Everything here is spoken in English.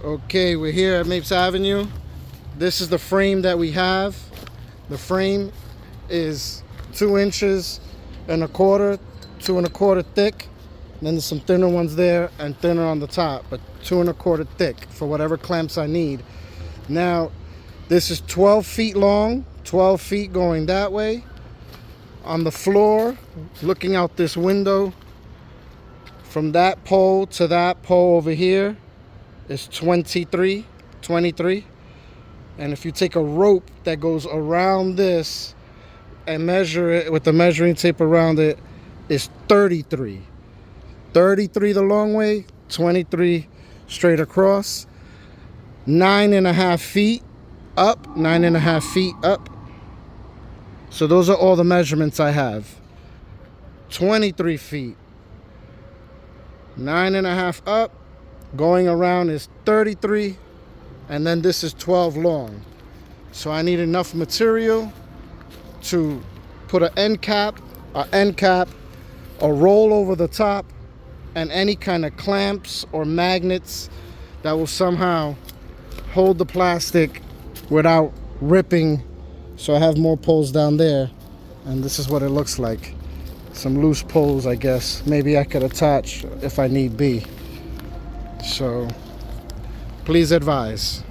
Okay, we're here at Mapes Avenue. This is the frame that we have. The frame is 2 inches and a quarter, 2 1/4 thick. And then there's some thinner ones there and thinner on the top, but 2 1/4 thick for whatever clamps I need. Now, this is 12 feet long, 12 feet going that way. On the floor, looking out this window, from that pole to that pole over here is 23. And if you take a rope that goes around this and measure it with the measuring tape around it, is 33. 33 the long way, 23 straight across. 9.5 feet up, 9.5 feet up. So those are all the measurements I have. 23 feet. 9.5 up. Going around is 33. And then this is 12 long. So I need enough material to put an end cap, a roll over the top, and any kind of clamps or magnets that will somehow hold the plastic without ripping. So I have more poles down there, and this is what it looks like. Some loose poles, I guess. Maybe I could attach if I need be. So please advise.